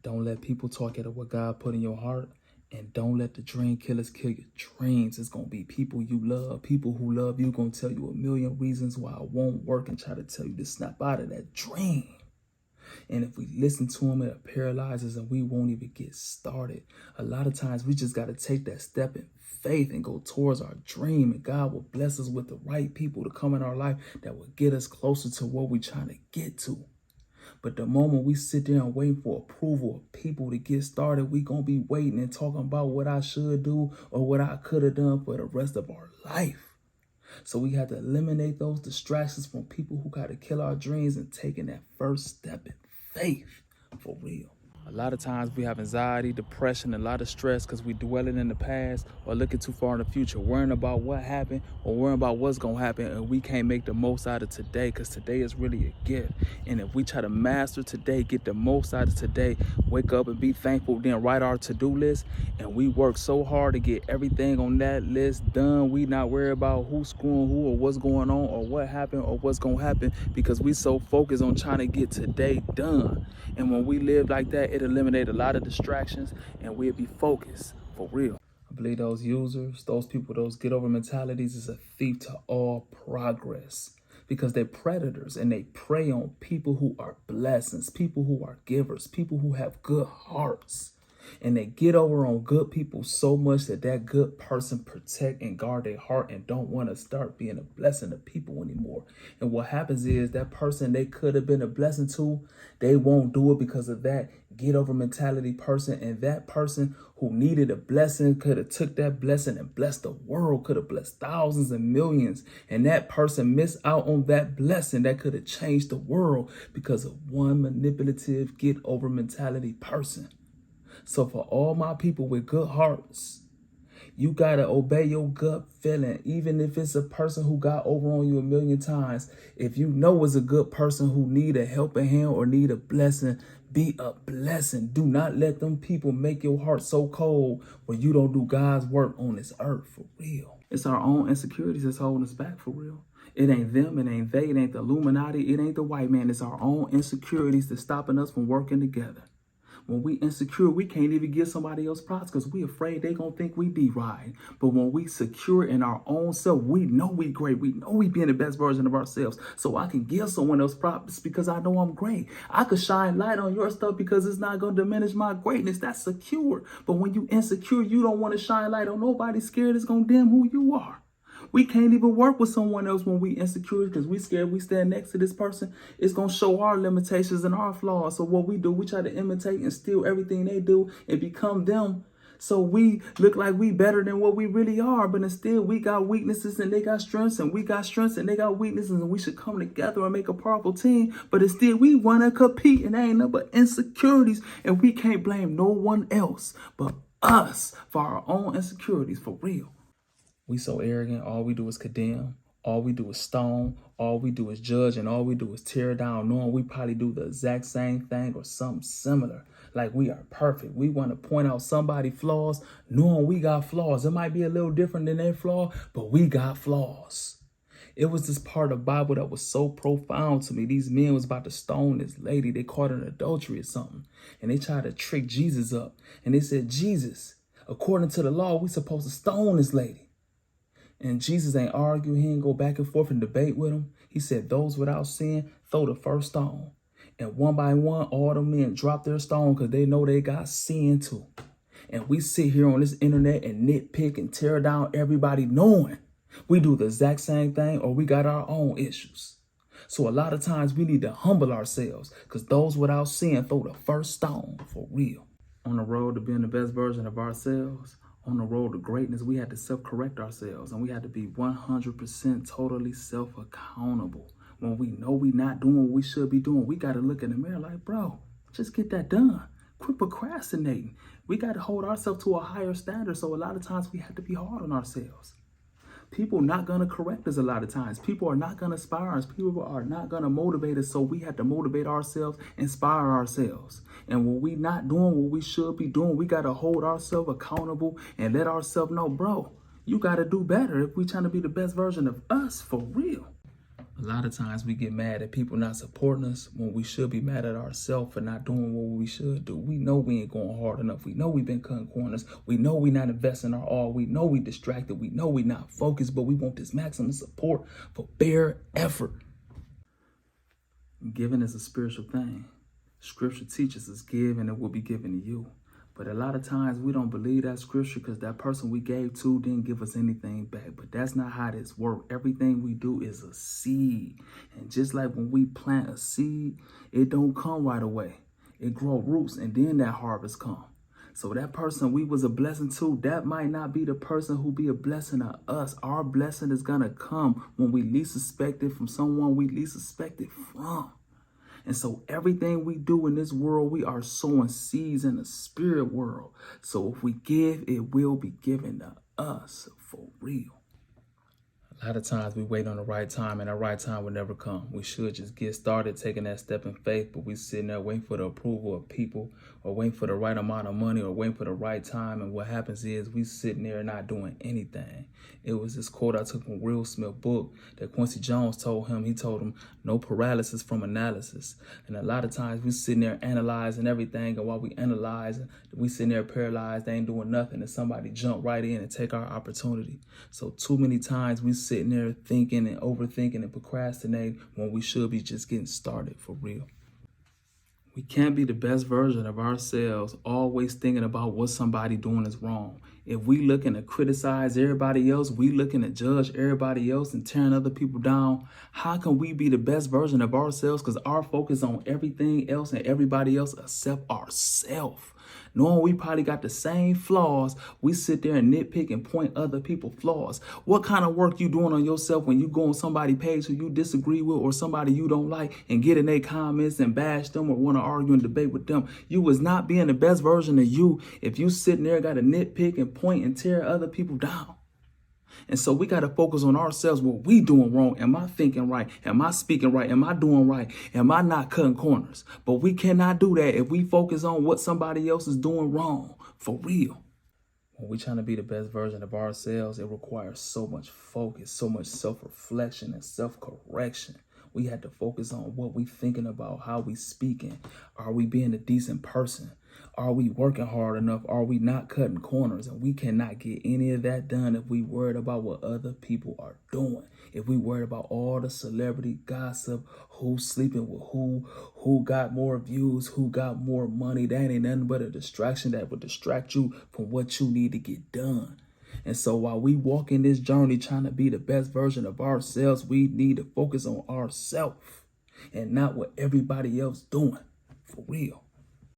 Don't let people talk out of what God put in your heart. And don't let the dream killers kill your dreams. It's going to be people you love. People who love you going to tell you a million reasons why it won't work and try to tell you to snap out of that dream. And if we listen to them, it paralyzes and we won't even get started. A lot of times we just got to take that step in faith and go towards our dream. And God will bless us with the right people to come in our life that will get us closer to what we're trying to get to. But the moment we sit there and wait for approval of people to get started, we going to be waiting and talking about what I should do or what I could have done for the rest of our life. So we have to eliminate those distractions from people who got to kill our dreams and taking that first step in faith for real. A lot of times we have anxiety, depression, a lot of stress because we dwelling in the past or looking too far in the future, worrying about what happened or worrying about what's going to happen. And we can't make the most out of today because today is really a gift. And if we try to master today, get the most out of today, wake up and be thankful, then write our to-do list. And we work so hard to get everything on that list done. We not worry about who's screwing who or what's going on or what happened or what's going to happen because we so focused on trying to get today done. And when we live like that, it eliminates a lot of distractions and we'll be focused for real. I believe those users, those people, those get over mentalities is a thief to all progress because they're predators and they prey on people who are blessings, people who are givers, people who have good hearts. And they get over on good people so much that that good person protect and guard their heart and don't want to start being a blessing to people anymore. And what happens is that person they could have been a blessing to, they won't do it because of that get over mentality person. And that person who needed a blessing could have took that blessing and blessed the world, could have blessed thousands and millions. And that person missed out on that blessing that could have changed the world because of one manipulative get over mentality person. So for all my people with good hearts, you got to obey your gut feeling, even if it's a person who got over on you a million times. If you know it's a good person who need a helping hand or need a blessing, be a blessing. Do not let them people make your heart so cold where you don't do God's work on this earth for real. It's our own insecurities that's holding us back for real. It ain't them, it ain't they, it ain't the Illuminati, it ain't the white man. It's our own insecurities that's stopping us from working together. When we insecure, we can't even give somebody else props because we afraid they gonna think we be right. But when we secure in our own self, we know we great. We know we being the best version of ourselves. So I can give someone else props because I know I'm great. I could shine light on your stuff because it's not gonna diminish my greatness. That's secure. But when you insecure, you don't want to shine light on nobody. Scared it's gonna dim who you are. We can't even work with someone else when we insecure because we scared we stand next to this person. It's going to show our limitations and our flaws. So what we do, we try to imitate and steal everything they do and become them. So we look like we better than what we really are. But instead, we got weaknesses and they got strengths and we got strengths and they got weaknesses. And we should come together and make a powerful team. But instead, we want to compete and there ain't nothing but insecurities. And we can't blame no one else but us for our own insecurities for real. We so arrogant, all we do is condemn, all we do is stone, all we do is judge, and all we do is tear down, knowing we probably do the exact same thing or something similar. Like we are perfect. We want to point out somebody's flaws, knowing we got flaws. It might be a little different than their flaw, but we got flaws. It was this part of the Bible that was so profound to me. These men was about to stone this lady. They caught her in adultery or something. And they tried to trick Jesus up. And they said, Jesus, according to the law, we supposed to stone this lady. And Jesus ain't argue. He ain't go back and forth and debate with them. He said, those without sin, throw the first stone. And one by one, all the men drop their stone because they know they got sin too. And we sit here on this internet and nitpick and tear down everybody knowing we do the exact same thing or we got our own issues. So a lot of times we need to humble ourselves because those without sin throw the first stone for real. On the road to being the best version of ourselves, on the road to greatness, we had to self-correct ourselves and we had to be 100% totally self-accountable. When we know we not doing what we should be doing, we got to look in the mirror like, bro, just get that done. Quit procrastinating. We got to hold ourselves to a higher standard. So a lot of times we have to be hard on ourselves. People not going to correct us a lot of times. People are not going to inspire us. People are not going to motivate us. So we have to motivate ourselves, inspire ourselves. And when we not doing what we should be doing, we got to hold ourselves accountable and let ourselves know, bro, you got to do better if we trying to be the best version of us for real. A lot of times we get mad at people not supporting us when we should be mad at ourselves for not doing what we should do. We know we ain't going hard enough. We know we've been cutting corners. We know we not investing our all. We know we distracted. We know we not focused, but we want this maximum support for bare effort. Giving is a spiritual thing. Scripture teaches us give and it will be given to you. But a lot of times we don't believe that scripture because that person we gave to didn't give us anything back. But that's not how this works. Everything we do is a seed. And just like when we plant a seed, it don't come right away. It grow roots and then that harvest come. So that person we was a blessing to, that might not be the person who be a blessing to us. Our blessing is going to come when we least suspect it from someone we least suspect it from. And so everything we do in this world, we are sowing seeds in the spirit world. So if we give, it will be given to us for real. A lot of times we wait on the right time and the right time will never come. We should just get started taking that step in faith, but we sitting there waiting for the approval of people or waiting for the right amount of money or waiting for the right time. And what happens is we sitting there not doing anything. It was this quote I took from Will Smith's book that Quincy Jones told him. He told him, no paralysis from analysis. And a lot of times we sitting there analyzing everything. And while we analyzing, we sitting there paralyzed, they ain't doing nothing. And somebody jump right in and take our opportunity. So too many times we sitting there thinking and overthinking and procrastinating when we should be just getting started for real. We can't be the best version of ourselves, always thinking about what somebody doing is wrong. If we looking to criticize everybody else, we looking to judge everybody else and tearing other people down, how can we be the best version of ourselves? Because our focus on everything else and everybody else except ourselves. Knowing we probably got the same flaws, we sit there and nitpick and point other people's flaws. What kind of work you doing on yourself when you go on somebody's page who you disagree with or somebody you don't like and get in their comments and bash them or want to argue and debate with them? You was not being the best version of you if you sitting there got to nitpick and point and tear other people down. And so we got to focus on ourselves. What we doing wrong? Am I thinking right? Am I speaking right? Am I doing right? Am I not cutting corners? But we cannot do that if we focus on what somebody else is doing wrong for real. When we're trying to be the best version of ourselves, it requires so much focus, so much self-reflection and self-correction. We had to focus on what we thinking about, how we speaking. Are we being a decent person? Are we working hard enough? Are we not cutting corners? And we cannot get any of that done if we worried about what other people are doing. If we worried about all the celebrity gossip, who's sleeping with who got more views, who got more money, that ain't nothing but a distraction that will distract you from what you need to get done. And so while we walk in this journey trying to be the best version of ourselves, we need to focus on ourselves and not what everybody else doing for real.